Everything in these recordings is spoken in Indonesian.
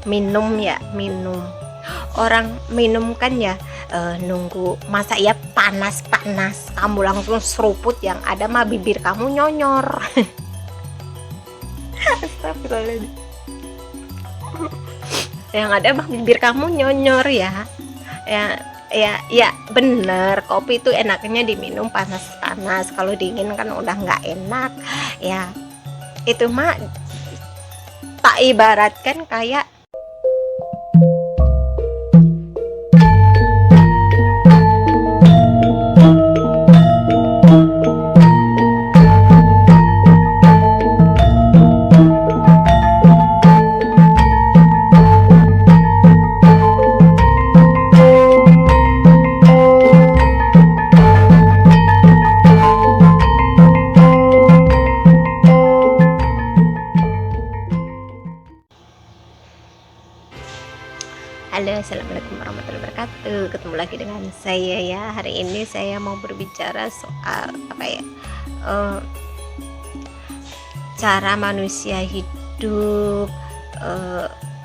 minum ya, minum. Orang minum kan ya nunggu, masa ya panas-panas kamu langsung seruput, yang ada mah bibir kamu nyonyor. Astagfirullahaladzim. Yang ada mah bibir kamu nyonyor ya. Ya bener, kopi itu enaknya diminum panas-panas. Kalau dingin kan udah nggak enak ya. Itu mah tak ibaratkan kayak halo, assalamualaikum warahmatullahi wabarakatuh. Ketemu lagi dengan saya ya. Hari ini saya mau berbicara soal apa ya, cara manusia hidup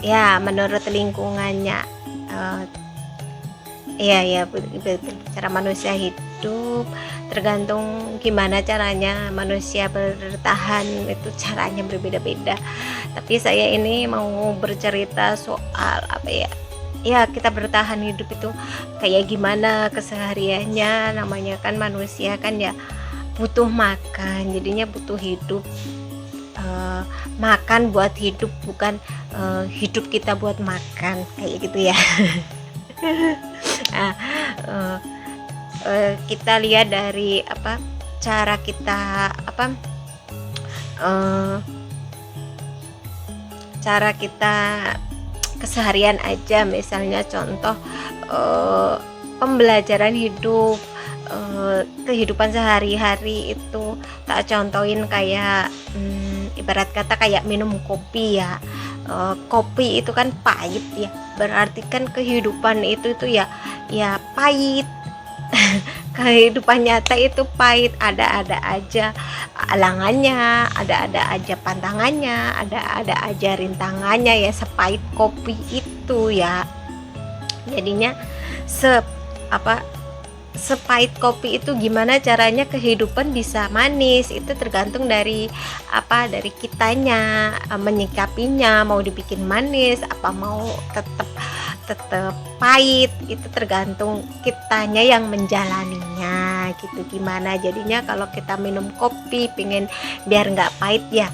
ya menurut lingkungannya. Ya betul, cara manusia hidup tergantung gimana caranya manusia bertahan, itu caranya berbeda-beda. Tapi saya ini mau bercerita soal apa ya, kita bertahan hidup itu kayak gimana kesehariannya. Namanya kan manusia kan ya butuh makan, jadinya butuh hidup. Makan buat hidup, bukan hidup kita buat makan, kayak gitu ya. Nah, kita lihat dari apa, cara kita apa, cara kita keseharian aja. Misalnya contoh pembelajaran hidup, kehidupan sehari-hari itu tak contohin kayak ibarat kata kayak minum kopi ya. Kopi itu kan pahit ya, berarti kan kehidupan itu ya pahit. Kehidupan nyata itu pahit, ada aja alangannya, ada aja pantangannya, ada aja rintangannya ya, sepahit kopi itu ya. Jadinya sepahit kopi itu gimana caranya kehidupan bisa manis, itu tergantung dari dari kitanya menyikapinya. Mau dibikin manis apa mau tetap pahit, itu tergantung kitanya yang menjalaninya gitu. Gimana jadinya kalau kita minum kopi pengen biar nggak pahit ya,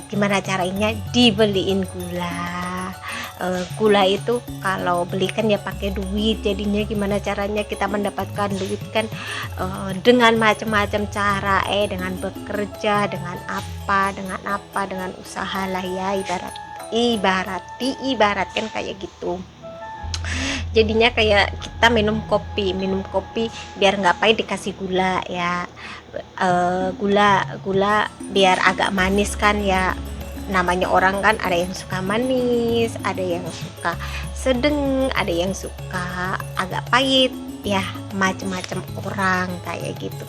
gimana caranya? Dibeliin gula. Gula itu kalau beli kan ya pakai duit. Jadinya gimana caranya kita mendapatkan duit kan, dengan macam-macam cara, dengan bekerja, dengan usaha lah ya, ibaratkan kayak gitu. Jadinya kayak kita minum kopi biar nggak pahit dikasih gula ya. Gula biar agak manis kan ya. Namanya orang kan ada yang suka manis, ada yang suka sedang, ada yang suka agak pahit ya, macam-macam orang kayak gitu.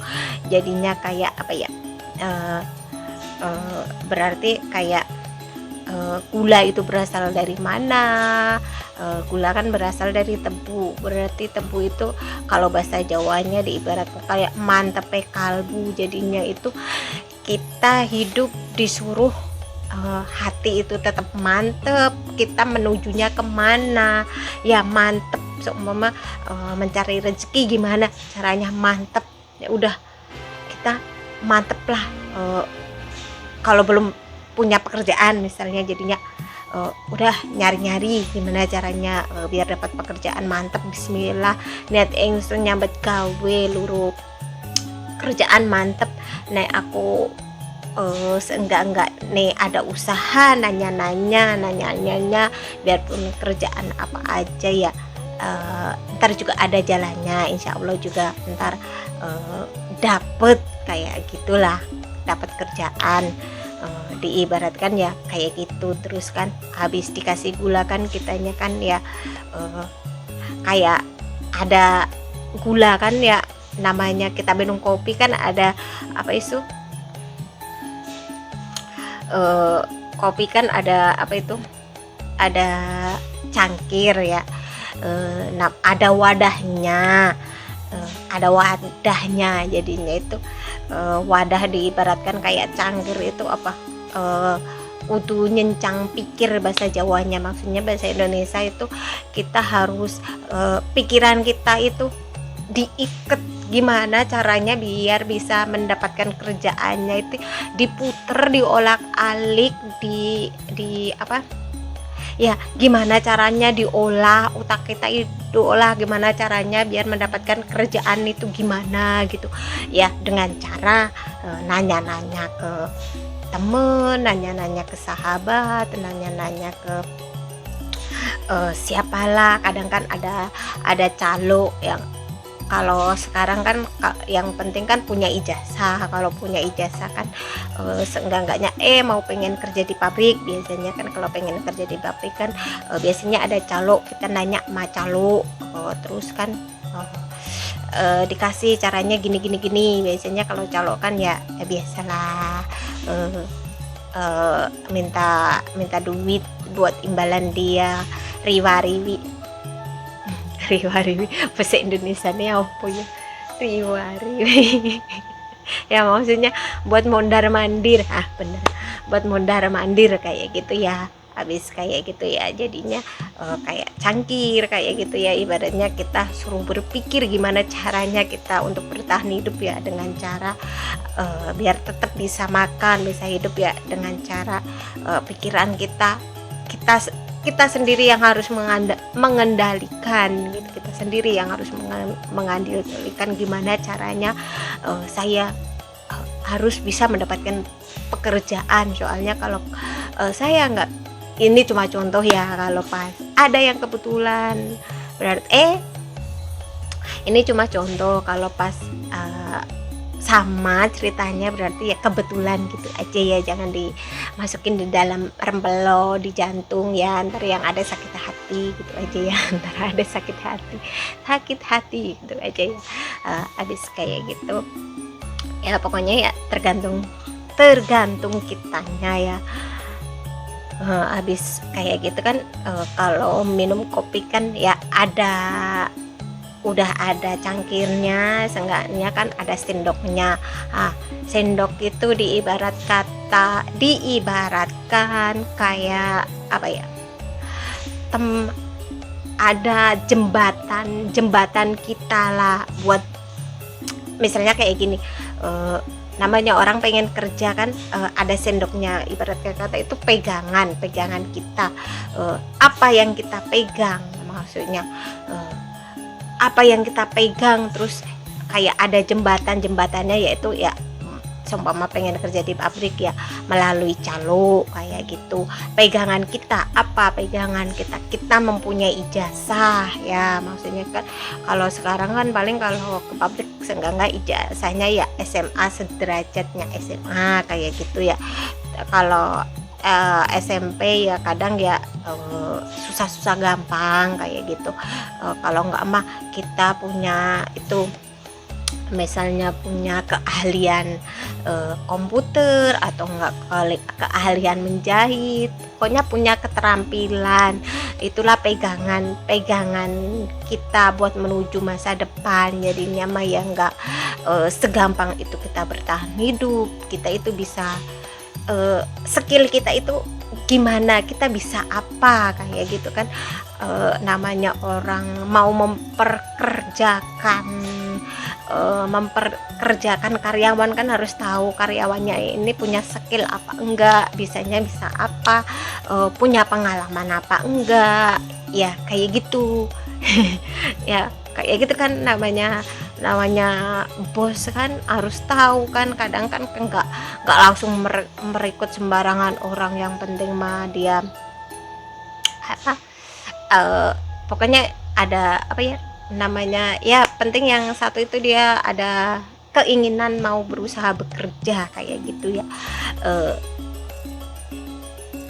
Jadinya kayak apa ya, berarti kayak gula itu berasal dari mana? Gula kan berasal dari tebu, berarti tebu itu kalau bahasa Jawanya diibaratkan kayak mantepe kalbu. Jadinya itu kita hidup disuruh hati itu tetap mantep, kita menujunya kemana ya mantep. Seumpama mencari rezeki gimana caranya mantep, ya udah kita mantep lah. Kalau belum punya pekerjaan misalnya, jadinya udah nyari-nyari gimana caranya biar dapat pekerjaan mantep. Bismillah, niat ingsun nyambet gawe luru kerjaan mantep. Nah aku seenggak nih ada usaha, nanya-nanya biarpun kerjaan apa aja ya, ntar juga ada jalannya, insya Allah juga ntar dapet kayak gitulah, dapat kerjaan. Diibaratkan ya kayak gitu. Terus kan habis dikasih gula kan kitanya kan ya kayak ada gula kan ya, namanya kita minum kopi kan ada apa itu, kopi kan ada apa itu, ada cangkir ya, nah ada wadahnya, jadinya itu wadah diibaratkan kayak cangkir itu apa, kudu nyencang pikir bahasa Jawanya, maksudnya bahasa Indonesia itu kita harus pikiran kita itu diikat gimana caranya biar bisa mendapatkan kerjaannya, itu diputer diolak-alik di apa ya, gimana caranya diolah otak kita itu, diolah gimana caranya biar mendapatkan kerjaan itu gimana gitu ya, dengan cara nanya-nanya ke temen, nanya-nanya ke sahabat, nanya-nanya ke siapalah. Kadang kan ada calo yang, kalau sekarang kan yang penting kan punya ijazah. Kalau punya ijazah kan seenggak-enggaknya mau pengen kerja di pabrik. Biasanya kan kalau pengen kerja di pabrik kan biasanya ada calo, kita nanya sama calo, terus kan dikasih caranya gini. Biasanya kalau calo kan ya biasalah, minta duit buat imbalan dia, riwa-riwi bahasa Indonesia nih apa ya, riwa-riwi ya maksudnya buat mondar mandir, bener, buat mondar mandir kayak gitu ya. Habis kayak gitu ya jadinya kayak cangkir kayak gitu ya, ibaratnya kita suruh berpikir gimana caranya kita untuk bertahan hidup ya, dengan cara biar tetap bisa makan, bisa hidup ya, dengan cara pikiran kita sendiri yang harus mengendalikan gitu. Kita sendiri yang harus mengendalikan gimana caranya saya harus bisa mendapatkan pekerjaan. Soalnya kalau saya nggak, ini cuma contoh ya, kalau pas ada yang kebetulan berarti ini cuma contoh, kalau pas sama ceritanya berarti ya kebetulan gitu aja ya, jangan dimasukin di dalam rempelo di jantung ya, ntar yang ada sakit hati gitu aja ya, ntar ada sakit hati gitu aja ya. Habis kayak gitu ya, pokoknya ya tergantung kitanya ya. Habis kayak gitu kan kalau minum kopi kan ya udah ada cangkirnya, seenggaknya kan ada sendoknya. Sendok itu diibaratkan kayak apa ya, ada jembatan kita lah, buat misalnya kayak gini, namanya orang pengen kerja kan, ada sendoknya, ibarat kata itu pegangan kita, apa yang kita pegang, maksudnya apa yang kita pegang, terus kayak ada jembatannya, yaitu ya seumpama pengen kerja di pabrik ya melalui calo kayak gitu. Pegangan kita kita mempunyai ijazah ya, maksudnya kan kalau sekarang kan paling kalau ke pabrik seenggak ijazahnya ya SMA, sederajatnya SMA kayak gitu ya. Kalau SMP ya kadang ya susah-susah gampang kayak gitu. Kalau enggak mah kita punya itu, misalnya punya keahlian komputer atau enggak keahlian menjahit, pokoknya punya keterampilan, itulah pegangan kita buat menuju masa depan. Jadinya mah ya enggak segampang itu kita bertahan hidup. Kita itu bisa skill kita itu gimana, kita bisa apa kayak gitu kan. Namanya orang mau memperkerjakan karyawan kan harus tahu karyawannya ini punya skill apa enggak, bisanya bisa apa, punya pengalaman apa enggak ya, kayak gitu ya kayak gitu kan. Namanya bos kan harus tahu kan, kadang kan enggak langsung merekrut sembarangan orang, yang penting mah dia pokoknya ada apa ya namanya ya, penting yang satu itu dia ada keinginan mau berusaha bekerja kayak gitu ya.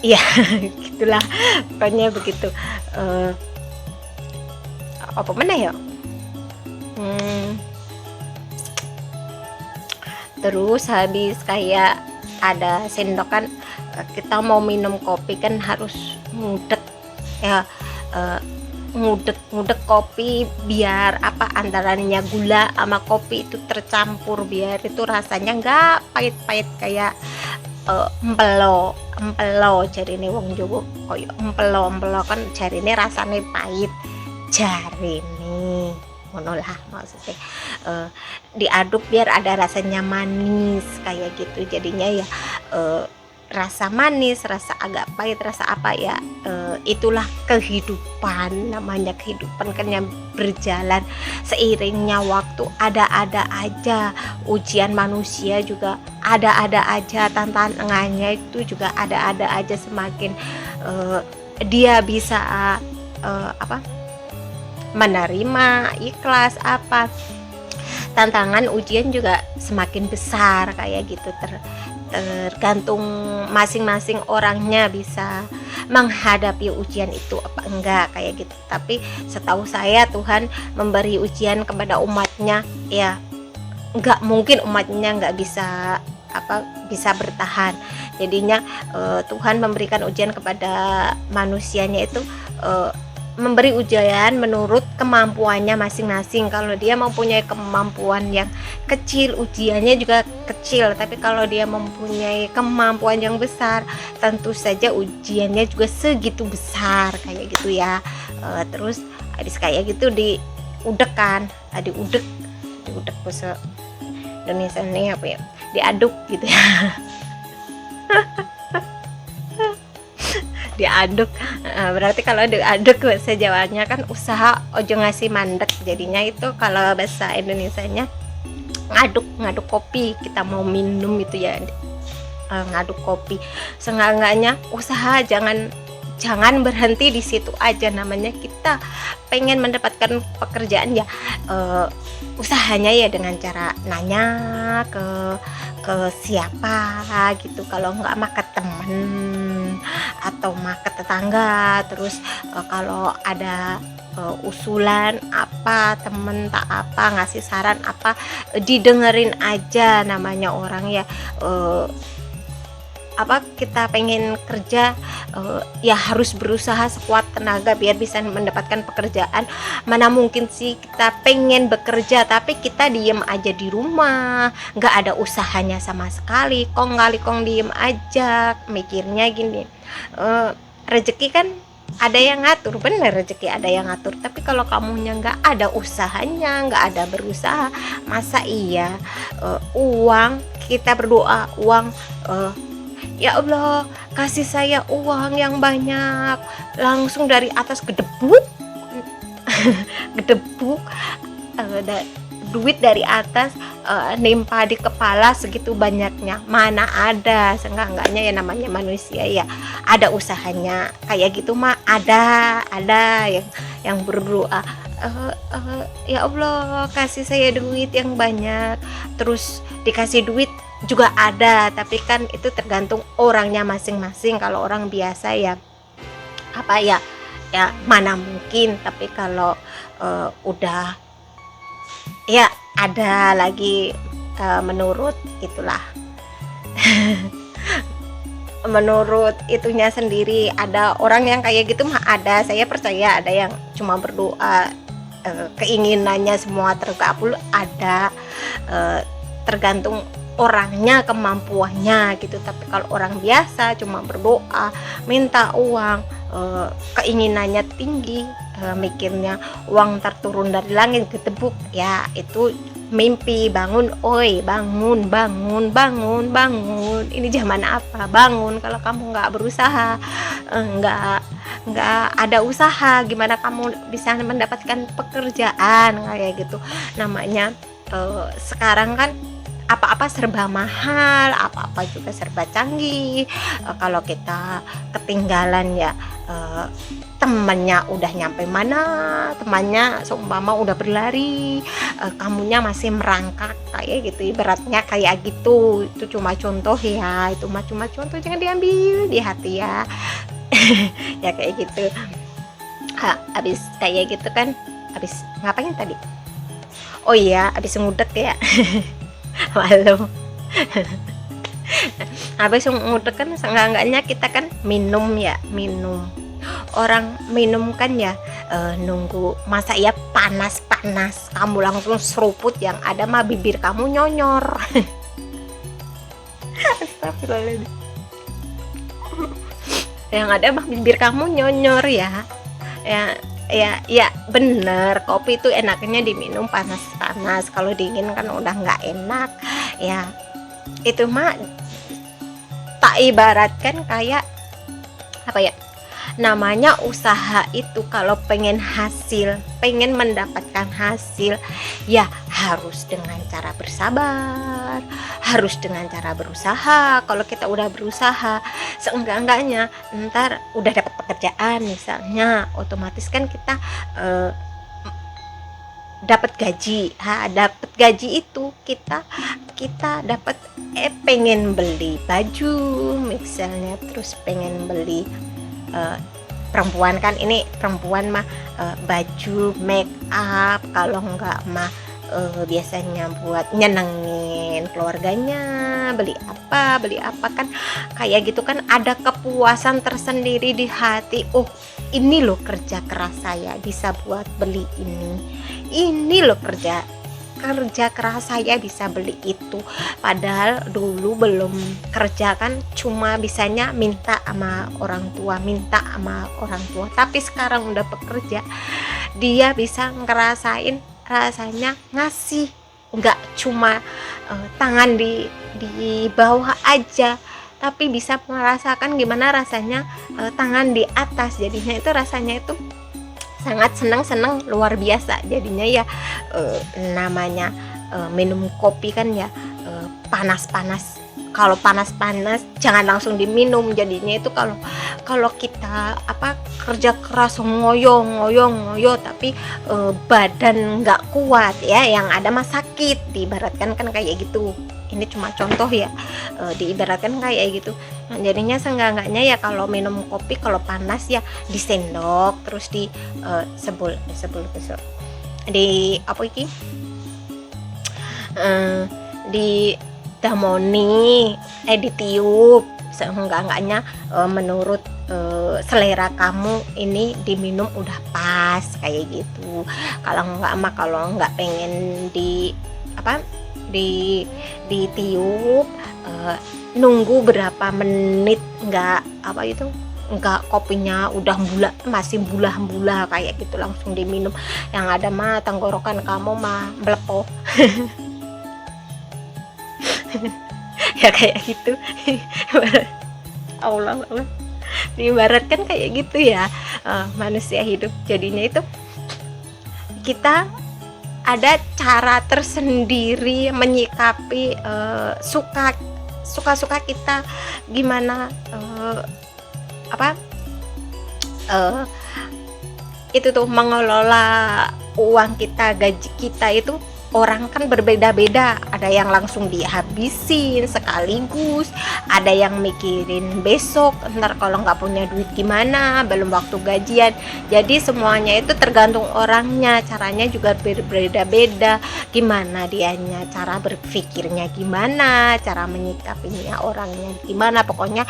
Ya gitulah pokoknya begitu. Apa mana ya, terus habis kayak ada sendok kan, kita mau minum kopi kan harus ngudek ya, eh, ngudek kopi biar apa antaranya gula sama kopi itu tercampur biar itu rasanya nggak pahit-pahit kayak empelo jari ini wong Jawa koyo empelo kan jari ini rasanya pahit jari ini ngono lah maksudnya. Diaduk biar ada rasanya manis kayak gitu jadinya ya, rasa manis, rasa agak pahit, rasa apa ya, itulah kehidupan, namanya kehidupan kan yang berjalan seiringnya waktu, ada-ada aja ujian manusia juga ada-ada aja, tantangannya itu juga ada-ada aja, semakin dia bisa apa menerima ikhlas apa tantangan ujian juga semakin besar kayak gitu, tergantung masing-masing orangnya bisa menghadapi ujian itu apa enggak kayak gitu. Tapi setahu saya Tuhan memberi ujian kepada umatnya ya, enggak mungkin umatnya enggak bisa bisa bertahan. Jadinya Tuhan memberikan ujian kepada manusianya itu, memberi ujian menurut kemampuannya masing-masing. Kalau dia mempunyai kemampuan yang kecil, ujiannya juga kecil. Tapi kalau dia mempunyai kemampuan yang besar, tentu saja ujiannya juga segitu besar kayak gitu ya. Terus habis kayak gitu diudek kan, diudek bahasa Indonesia ini apa ya? Diaduk gitu ya. Diaduk, berarti kalau diaduk bahasa Jawanya kan usaha ojo ngasih mandek, jadinya itu kalau bahasa Indonesianya ngaduk kopi, kita mau minum itu ya, ngaduk kopi. Seenggak-enggaknya usaha jangan berhenti di situ aja, namanya kita pengen mendapatkan pekerjaan ya, usahanya ya dengan cara nanya ke siapa gitu, kalau enggak mah ke temen atau mah ke tetangga. Terus kalau ada usulan apa temen tak apa ngasih saran apa, didengerin aja, namanya orang ya, kita pengen kerja ya harus berusaha sekuat tenaga biar bisa mendapatkan pekerjaan. Mana mungkin sih kita pengen bekerja tapi kita diem aja di rumah, nggak ada usahanya sama sekali, kong diem aja. Mikirnya gini, rezeki kan ada yang ngatur, bener, rezeki ada yang ngatur. Tapi kalau kamunya nggak ada usahanya, nggak ada berusaha, masa iya uang, kita berdoa uang, ya Allah kasih saya uang yang banyak, langsung dari atas gedebuk duit dari atas nimpa di kepala segitu banyaknya, mana ada. Seenggak-enggaknya ya namanya manusia ya ada usahanya kayak gitu mah, ada yang berdoa, ya Allah kasih saya duit yang banyak, terus dikasih duit juga ada. Tapi kan itu tergantung orangnya masing-masing. Kalau orang biasa ya mana mungkin. Tapi kalau udah ya ada lagi, menurut itulah menurut itunya sendiri, ada orang yang kayak gitu mah ada. Saya percaya ada yang cuma berdoa, keinginannya semua terkabul, ada, tergantung orangnya, kemampuannya gitu. Tapi kalau orang biasa cuma berdoa, minta uang, keinginannya tinggi, mikirnya uang terturun dari langit ketebuk, ya itu mimpi. Bangun, oi bangun, ini zaman apa bangun kalau kamu nggak berusaha, nggak ada usaha, gimana kamu bisa mendapatkan pekerjaan kayak gitu. Namanya sekarang kan apa-apa serba mahal, apa-apa juga serba canggih. Kalau kita ketinggalan ya, temannya udah nyampe mana, temannya seumpama udah berlari, kamunya masih merangkak kayak gitu, ibaratnya kayak gitu. Itu cuma contoh ya, itu mah cuma contoh, jangan diambil di hati ya. Ya kayak gitu. Habis kayak gitu kan, habis ngapain tadi? Oh iya, habis ngudek ya. Malu. Habis ngudek kan, seenggak-enggaknya kita kan minum. orang minum kan ya nunggu, masa ya panas-panas kamu langsung seruput, yang ada mah bibir kamu nyonyor. Astagfirullahaladzim. Yang ada mah bibir kamu nyonyor ya. Ya bener, kopi itu enaknya diminum panas-panas, kalau dingin kan udah nggak enak ya. Itu mah tak ibaratkan kayak apa ya, namanya usaha itu kalau pengen mendapatkan hasil ya harus dengan cara bersabar, harus dengan cara berusaha. Kalau kita udah berusaha, seenggak-enggaknya ntar udah dapat pekerjaan misalnya, otomatis kan kita dapat gaji. Dapat gaji itu kita dapat pengen beli baju misalnya, terus pengen beli perempuan kan, ini perempuan mah baju make up, kalau enggak mah biasanya buat nyenengin keluarganya, beli apa kan, kayak gitu kan, ada kepuasan tersendiri di hati. Oh, ini loh kerja keras saya bisa buat beli ini loh kerja keras saya bisa beli itu. Padahal dulu belum kerja kan cuma bisanya minta sama orang tua, tapi sekarang udah bekerja, dia bisa ngerasain rasanya ngasih, nggak cuma tangan di bawah aja, tapi bisa merasakan gimana rasanya tangan di atas. Jadinya itu rasanya itu sangat senang luar biasa. Jadinya ya namanya minum kopi kan ya panas-panas. Kalau panas-panas jangan langsung diminum. Jadinya itu kalau kita kerja keras ngoyo tapi badan nggak kuat ya, yang ada mah sakit, diibaratkan kan kayak gitu. Ini cuma contoh ya, diibaratkan kayak gitu. Nah, jadinya seenggak-enggaknya ya kalau minum kopi kalau panas ya disendok, terus di sebul di apa iki di damoni, ditiup. Seenggak-enggaknya menurut selera kamu ini diminum udah pas kayak gitu. Kalau nggak pengen ditiup, nunggu berapa menit, nggak kopinya udah masih bulah kayak gitu langsung diminum, yang ada mah tenggorokan kamu mah melepoh. Ya kayak gitu. Allah diibaratkan kayak gitu ya, manusia hidup. Jadinya itu kita ada cara tersendiri menyikapi suka-suka kita gimana, itu tuh mengelola uang kita, gaji kita itu. Orang kan berbeda-beda, ada yang langsung dihabisin sekaligus, ada yang mikirin besok, ntar kalau nggak punya duit gimana, belum waktu gajian. Jadi semuanya itu tergantung orangnya, caranya juga berbeda-beda, gimana dianya, cara berpikirnya gimana, cara menyikapinya orangnya gimana. Pokoknya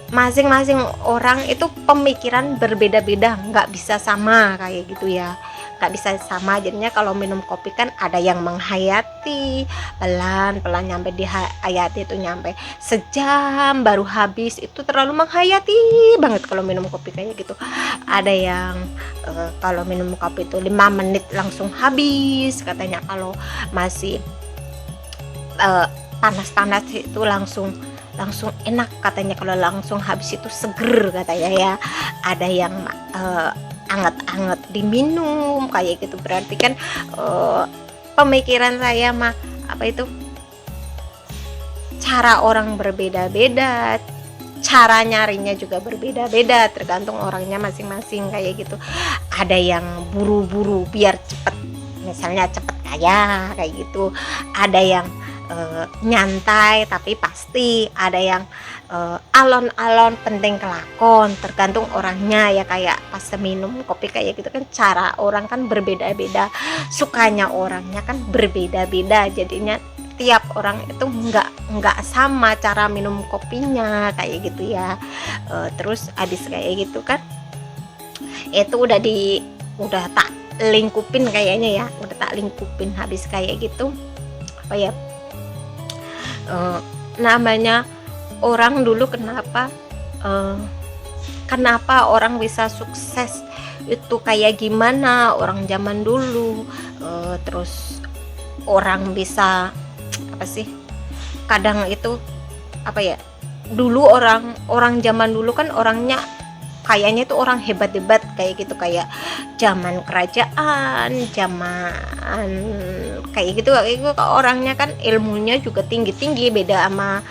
masing-masing orang itu pemikiran berbeda-beda, nggak bisa sama kayak gitu ya, nggak bisa sama. Jadinya kalau minum kopi kan ada yang menghayati, pelan-pelan nyampe dihayati itu nyampe sejam baru habis, itu terlalu menghayati banget kalau minum kopi kayak gitu. Ada yang kalau minum kopi itu 5 menit langsung habis katanya, kalau masih panas-panas itu langsung enak katanya, kalau langsung habis itu seger katanya ya. Ada yang anget-anget diminum kayak gitu. Berarti kan pemikiran saya mah cara orang berbeda-beda, cara nyarinya juga berbeda-beda, tergantung orangnya masing-masing kayak gitu. Ada yang buru-buru biar cepet, misalnya cepet kaya kayak gitu. Ada yang nyantai tapi pasti, ada yang alon-alon penting kelakon, tergantung orangnya ya. Kayak pas minum kopi kayak gitu kan cara orang kan berbeda-beda, sukanya orangnya kan berbeda-beda. Jadinya tiap orang itu nggak sama cara minum kopinya kayak gitu ya. Terus habis kayak gitu kan itu udah tak lingkupin kayaknya ya, udah tak lingkupin. Habis kayak gitu apa ya, namanya orang dulu kenapa orang bisa sukses itu kayak gimana orang zaman dulu, terus orang bisa apa sih, kadang itu apa ya, dulu orang zaman dulu kan orangnya kayaknya itu orang hebat-hebat kayak gitu, kayak zaman kerajaan, zaman kayak gitu orangnya kan ilmunya juga tinggi-tinggi, beda sama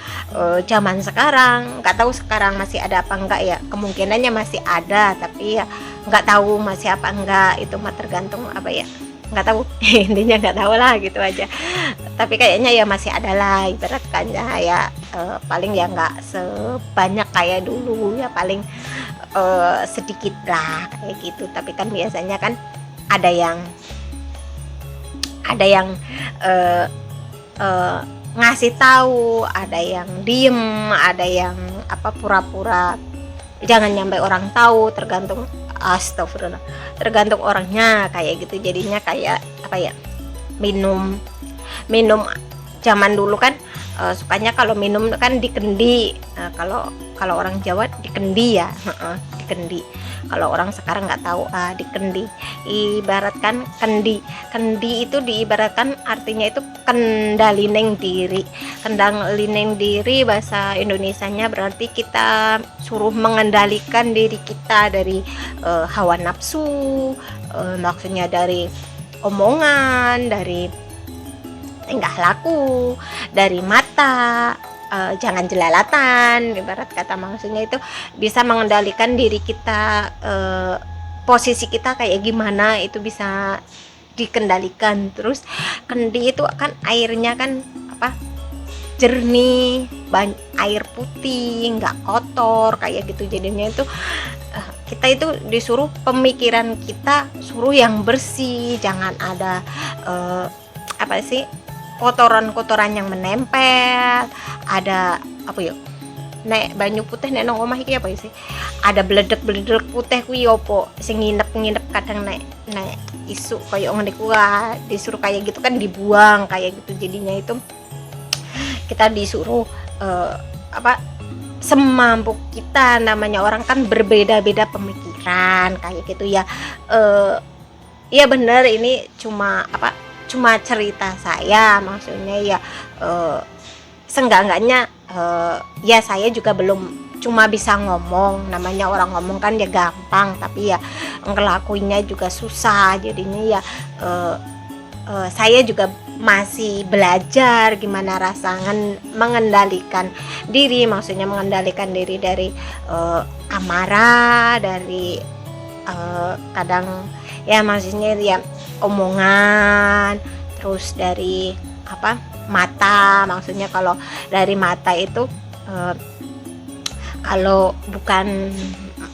zaman sekarang. Nggak tahu sekarang masih ada apa enggak ya, kemungkinannya masih ada, tapi ya nggak tahu masih apa enggak, itu mah tergantung apa ya, nggak tahu intinya nggak tahu lah gitu aja. Tapi kayaknya ya masih ada lah, ibaratkan ya paling ya nggak sebanyak kayak dulu ya, paling sedikit lah kayak gitu. Tapi kan biasanya kan ada yang ngasih tahu, ada yang diem, ada yang apa pura-pura jangan nyampe orang tahu, tergantung, astagfirullah, tergantung orangnya kayak gitu. Jadinya kayak apa ya, minum zaman dulu kan sukanya kalau minum kan dikendi. Kalau orang Jawa dikendi ya, dikendi. Kalau orang sekarang nggak tahu dikendi. Ibaratkan kendi itu diibaratkan artinya itu kendalineng diri. Kendalineng diri bahasa Indonesianya berarti kita suruh mengendalikan diri kita dari hawa nafsu, maksudnya dari omongan, dari tingkah laku, dari mata, jangan jelalatan, ibarat kata. Maksudnya itu bisa mengendalikan diri kita, posisi kita kayak gimana itu bisa dikendalikan. Terus kendi itu kan airnya kan apa, jernih, air putih, nggak kotor kayak gitu. Jadinya itu kita itu disuruh pemikiran kita suruh yang bersih, jangan ada apa sih, kotoran-kotoran yang menempel. Ada apa yuk, nek banyu putih nek nang omah iki apa sih, ada beledek putih kuwi opo sing nginep kadang nek isu koyo ngene ku disuruh kayak gitu kan dibuang kayak gitu. Jadinya itu kita disuruh apa, semampu kita, namanya orang kan berbeda-beda pemikiran kayak gitu ya. Iya bener, ini cuma cerita saya, maksudnya ya seenggak-enggaknya ya saya juga belum cuma bisa ngomong, namanya orang ngomong kan ya gampang, tapi ya ngelakuinnya juga susah. Jadinya ya saya juga masih belajar gimana rasa mengendalikan diri, maksudnya mengendalikan diri dari amarah, dari kadang ya maksudnya ya omongan, terus dari apa, mata. Maksudnya kalau dari mata itu kalau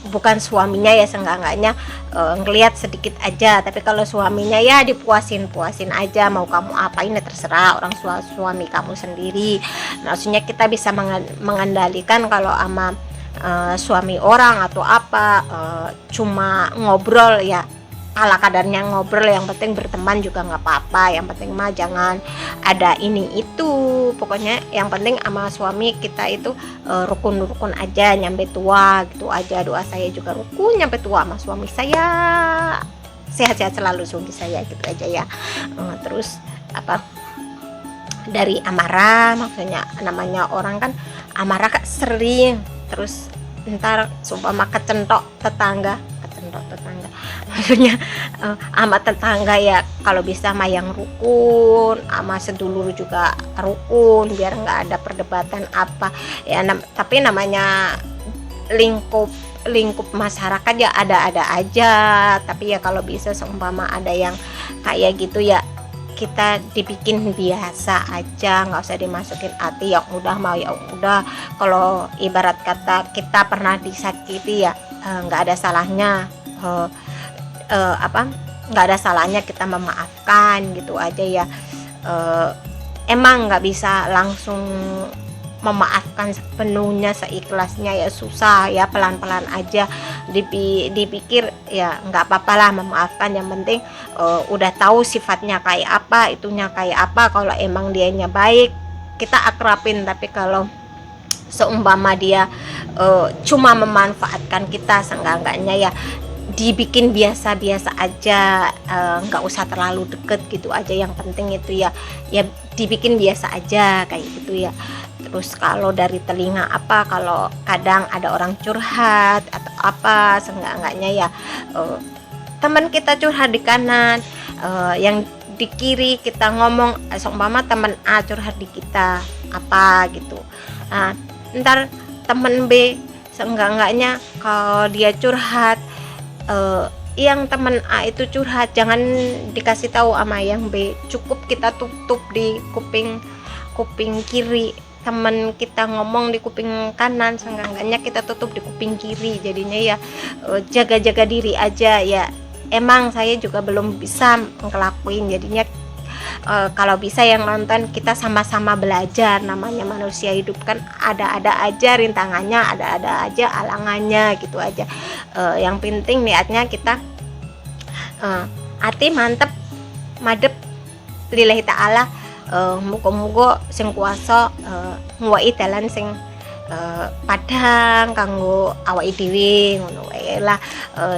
bukan suaminya ya seenggak-enggaknya ngelihat sedikit aja, tapi kalau suaminya ya dipuasin aja, mau kamu apain ya terserah, orang suami kamu sendiri. Maksudnya kita bisa mengendalikan kalau sama suami orang atau apa, cuma ngobrol ya ala kadarnya ngobrol, yang penting berteman juga nggak apa-apa, yang penting mah jangan ada ini itu. Pokoknya yang penting sama suami kita itu rukun aja nyampe tua gitu aja. Doa saya juga rukun nyampe tua sama suami saya, sehat-sehat selalu suami saya gitu aja ya. Terus apa, dari amarah, maksudnya namanya orang kan amarah kan sering, terus ntar sumpah kecentok tetangga, maksudnya sama tetangga ya kalau bisa mah yang rukun, sama sedulur juga rukun, biar nggak ada perdebatan apa ya. Tapi namanya lingkup masyarakat ya ada aja. Tapi ya kalau bisa seumpama ada yang kayak gitu ya kita dibikin biasa aja, nggak usah dimasukin hati. Yang udah mau ya udah. Kalau ibarat kata kita pernah disakiti ya nggak ada salahnya nggak ada salahnya kita memaafkan gitu aja ya. emang nggak bisa langsung memaafkan sepenuhnya seikhlasnya ya, susah ya, pelan-pelan aja. Dipikir ya nggak apa-apa lah memaafkan, yang penting udah tahu sifatnya kayak apa, itunya kayak apa. Kalau emang dianya baik, kita akrabin. Tapi kalau seumpama dia cuma memanfaatkan kita, seenggak-enggaknya ya dibikin biasa-biasa aja, nggak usah terlalu deket gitu aja. Yang penting itu ya dibikin biasa aja kayak gitu ya. Terus kalau dari telinga apa, kalau kadang ada orang curhat atau apa, seenggak-enggaknya ya teman kita curhat di kanan, yang di kiri kita ngomong, seumpama teman A curhat di kita apa gitu, nah ntar temen B seenggak-enggaknya kalau dia curhat, yang temen A itu curhat jangan dikasih tahu sama yang B, cukup kita tutup di kuping kiri, temen kita ngomong di kuping kanan, seenggak-enggaknya kita tutup di kuping kiri. Jadinya ya jaga-jaga diri aja ya. Emang saya juga belum bisa ngelakuin, jadinya kalau bisa yang nonton kita sama-sama belajar. Namanya manusia hidup kan ada-ada aja rintangannya, ada-ada aja alangannya gitu aja. Yang penting niatnya kita hati mantep, madep lillahi ta'ala. Muga-muga sing kuasa nguwai dalan sing padhang kanggo awake dhewe, ngono wae lah.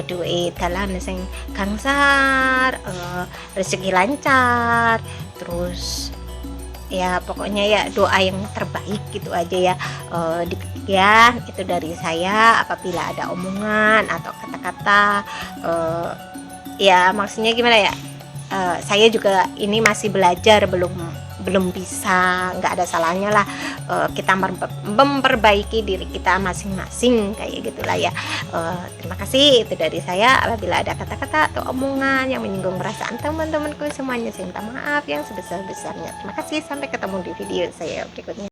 Duwe dalan sing gangsar, rezeki lancar, terus ya pokoknya ya doa yang terbaik gitu aja ya. Demikian itu dari saya. Apabila ada omongan atau kata-kata, ya maksudnya gimana ya, saya juga ini masih belajar, belum bisa, nggak ada salahnya lah kita memperbaiki diri kita masing-masing kayak gitulah ya. Terima kasih itu dari saya. Apabila ada kata-kata atau omongan yang menyinggung perasaan teman-temanku semuanya, saya minta maaf yang sebesar-besarnya. Terima kasih, sampai ketemu di video saya berikutnya.